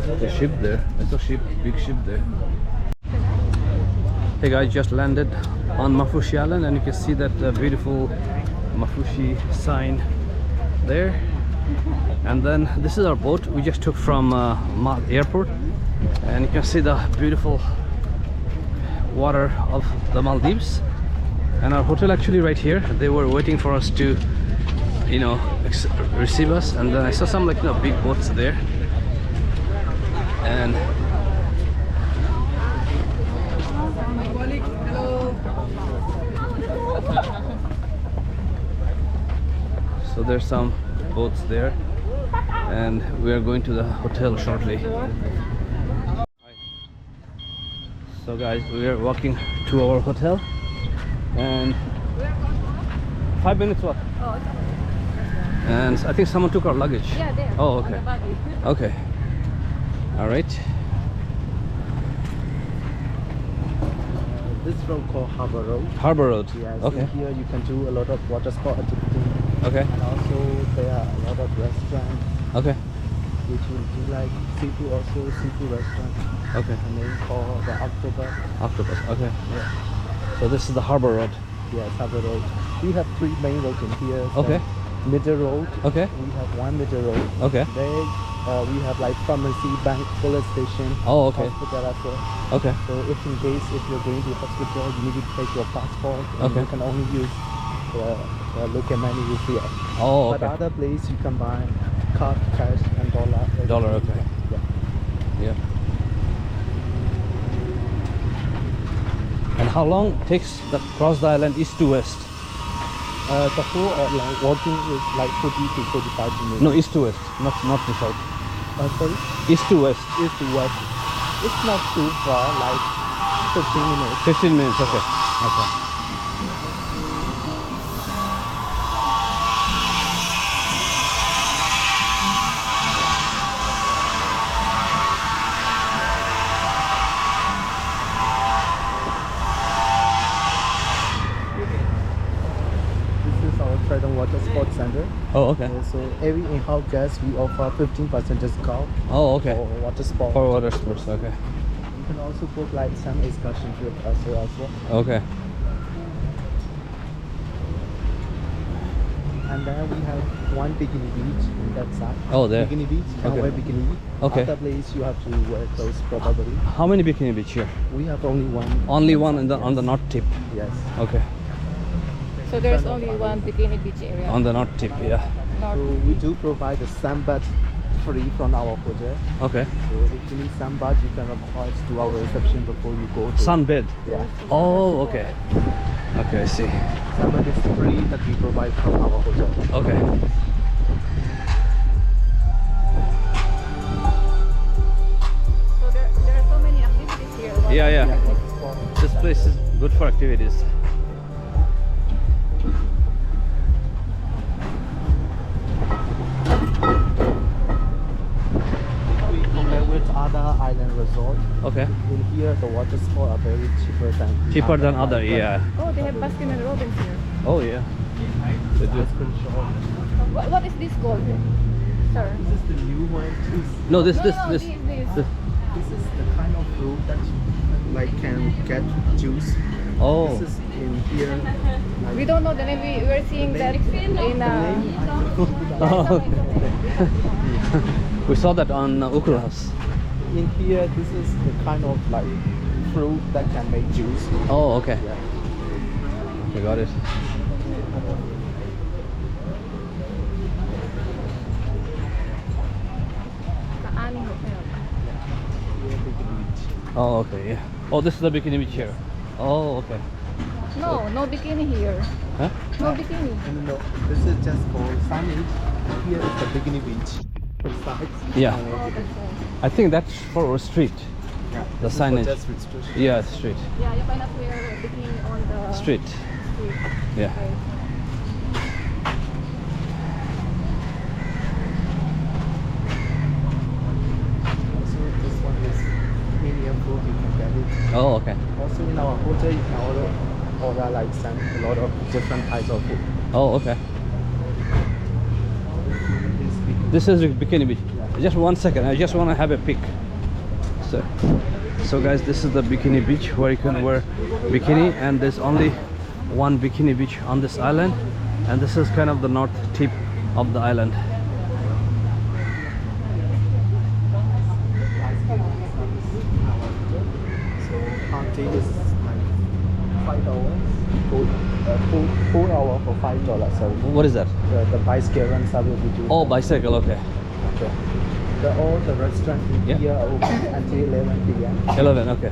The ship there. It's a ship, big ship there. Hey guys, just landed on Maafushi Island, and you can see that beautiful Maafushi sign there. And then this is our boat we just took from airport, and you can see the beautiful water of the Maldives. And our hotel actually right here. They were waiting for us to, you know, receive us. And then I saw some, like, you know, big boats there. And so there's some boats there, and we are going to the hotel shortly. So guys, we are walking to our hotel, and 5 minutes walk. Oh, okay. And I think someone took our luggage. Yeah, there. Oh, okay. Okay. All right. This road called Harbor Road. Harbor Road. Yes. Okay. In here you can do a lot of water sport activity. Okay. And also there are a lot of restaurants. Okay. Which will do like seafood, also seafood restaurant. Okay. And then called the Octopus. Octopus. Okay. Yeah. So this is the Harbor Road. Yes, Harbor Road. We have 3 main roads in here. So Okay. Middle Road. Okay. We have 1 middle road. Okay. Then we have like pharmacy, bank, police station. Oh, okay. Hospital as well. Okay. So if in case if you're going to the hospital, you need to take your passport. And Okay. you can only use the local money here. Oh, But okay. other place you can buy card, cash, and dollar. Dollar, okay. Yeah. Yeah. And how long takes the cross the island east to west? The whole like walking is like 40 to 45 minutes. No, east to west, not to south. Sorry, East to west. east to west. It's not too far, like 15 minutes. 15 minutes. Okay. Okay. This is our Triton Water Sports Center. Oh, okay. So every in-house guest we offer 15% discount Oh, okay. for water sport. For water sports. Okay. You can also book like some excursion trip as well. Okay. And then we have 1 Bikini Beach on that side. Oh, there. Bikini Beach. You can Okay. wear bikini. Okay. Other place you have to wear clothes probably. How many bikini beach here? We have only 1. Only one on the north tip. Yes. Okay. So there's only one Bikini Beach area. On the north tip. Yeah. So we do provide the sunbath free from our hotel. Okay. So if you need sunbath, you can approach to our reception before you go to Sunbed. Yeah. Oh, okay. Okay, I see. Sunbath is free that we provide from our hotel. Okay. So there are so many activities here. What Yeah, yeah. Water sport. This place is good for activities. We compare with other island resorts. Okay. In here, the water sport are very cheaper than Cheaper than other, island. yeah. Oh, they have Baskin and Robbins here. Oh, yeah. They do. Ice cream shop. What is this called, sir? This is the new one. No, this. This. This is the kind of fruit that like can get juice. Oh. This is in here. Like, We don't know the name. We were seeing that in Oh, okay. We saw that on Ukulas. in here, this is the kind of like fruit that can make juice. Oh, okay. Yeah. We got it. Kaani Hotel. Here, Bikini Beach. Oh, okay. Yeah. Oh, this is the bikini beach here. Oh, okay. No bikini here. Huh? No bikini. No, this is just for signage. Here is the Bikini Beach. Besides, Yeah. Oh, that's right. I think that's for a street. yeah, The this is for signage. just restriction. Yeah, street. Yeah, you cannot wear bikini on the Street. street. Yeah. Okay. Also, this one is premium food. You can get it. Oh, okay. Also, in our hotel, you can order like a lot of different types of food. Oh, okay. This Bikini This is Bikini Beach. Just 1 second, I just want to have a pic. So guys, this is the Bikini Beach where you can wear bikini, and there's only one bikini beach on this island, and this is kind of the north tip of the island. So hunting is like $5. Full hour for $5. Sorry. What is that? The bicycle runs will be doing. Oh, bicycle, okay. Okay. All the restaurants Yeah. here are open until 11 p.m. 11, okay.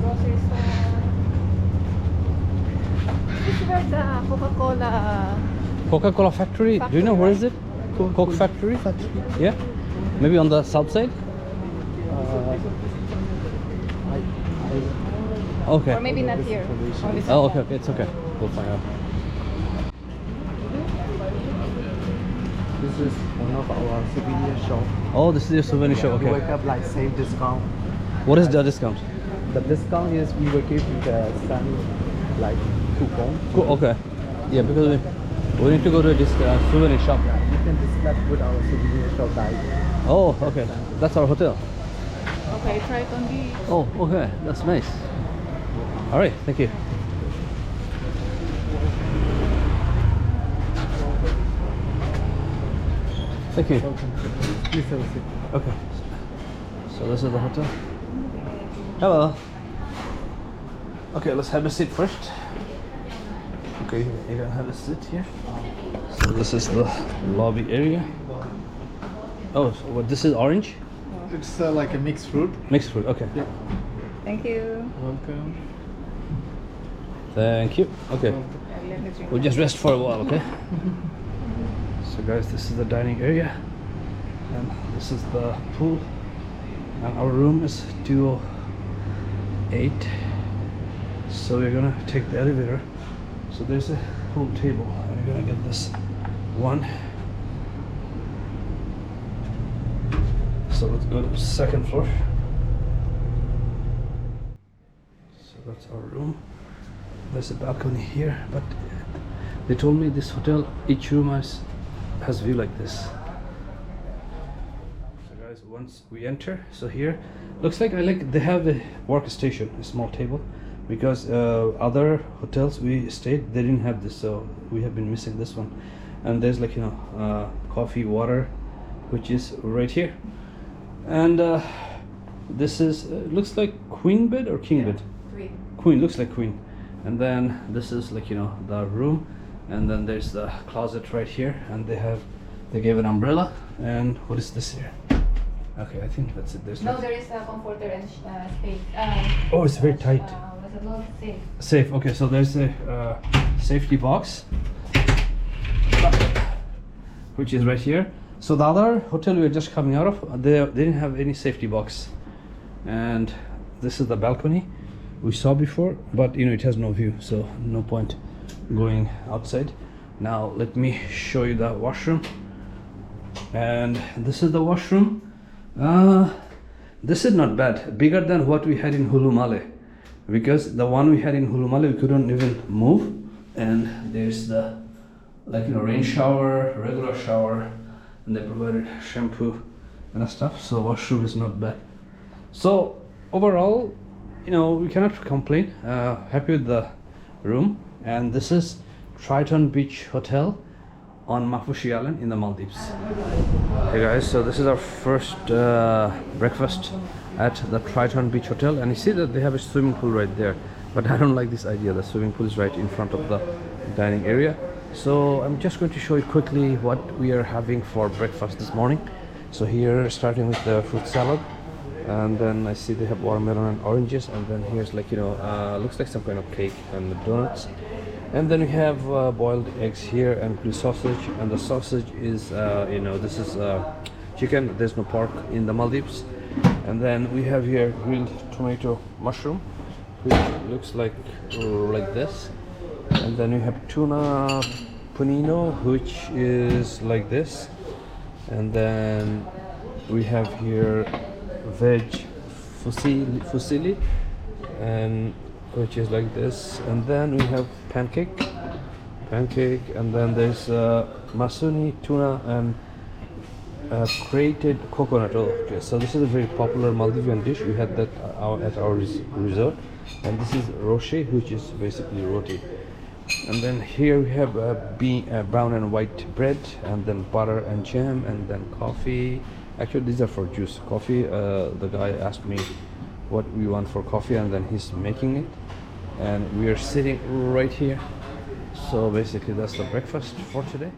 Grocery store. This is where the Coca-Cola. Coca-Cola factory. Do you know where is it? Coke factory? Yeah? Maybe on the south side? Okay. Or maybe not here. Only Oh, okay, okay, it's okay. We'll find out. This is one of our souvenir shop. Oh, this is your souvenir shop, We okay. wake up like same discount. What is the discount? The discount is we will give you the some like coupon. Cool, okay. Yeah, because we need to go to this souvenir shop. You can discuss with our souvenir shop guide. Oh, okay. That's our hotel. Okay, Triton Beach. Oh, okay. That's nice. All right, thank you. Thank you. Please have a seat. Okay. So this is the hotel. Hello. Okay, let's have a seat first. Okay, you can have a seat here. So this is the lobby area. Oh, so what? This is orange? It's like a mixed fruit. Mixed fruit. Okay. Yeah. Thank you. Welcome. Thank you. Okay. Let me drink. We'll just rest for a while, okay? So guys, this is the dining area, and this is the pool, and our room is 208. So we're gonna take the elevator. So there's a pool table, and we're gonna get this one. So let's go to the second floor. So that's our room. There's a balcony here, but they told me this hotel, each room has view like this. So guys, once we enter, so here looks like they have a workstation, a small table, because other hotels we stayed, they didn't have this, so we have been missing this one. And there's like, you know, coffee, water, which is right here. And this is looks like queen bed or king bed. Queen, looks like queen. And then this is like, you know, the room, and then there's the closet right here, and they gave an umbrella. And what is this here? Okay, I think that's it. There's No, like, there is a comforter and space. oh, it's very tight. What's it called? Safe. Safe. Okay, so there's a safety box, which is right here. So the other hotel we were just coming out of, they didn't have any safety box. And this is the balcony we saw before, but you know, it has no view, so no point going outside. Now let me show you the washroom. And this is the washroom. This is not bad, bigger than what we had in Hulumale, because the one we had in Hulumale we couldn't even move. And there's the, like, you know, rain shower, regular shower, and they provided shampoo and stuff. So washroom is not bad. So overall, you know, we cannot complain. Happy with the room. And this is Triton Beach Hotel on Maafushi Island in the Maldives. Hey guys, so this is our first breakfast at the Triton Beach Hotel, and you see that they have a swimming pool right there, but I don't like this idea. The swimming pool is right in front of the dining area. So I'm just going to show you quickly what we are having for breakfast this morning. So here, starting with the fruit salad, and then I see they have watermelon and oranges, and then here's like, you know, looks like some kind of cake and donuts. And then we have boiled eggs here and grilled sausage, and the sausage is you know, this is chicken. There's no pork in the Maldives. And then we have here grilled tomato mushroom, which looks like this. And then we have tuna panino, which is like this. And then we have here veg fusilli, and which is like this. And then we have pancake, and then there's masuni tuna and grated coconut. Oh, okay, so this is a very popular Maldivian dish. We had that at our resort. And this is roche, which is basically roti. And then here we have brown and white bread, and then butter and jam, and then coffee. Actually, these are for juice. Coffee, the guy asked me what we want for coffee, and then he's making it. And we are sitting right here. So basically that's the breakfast for today.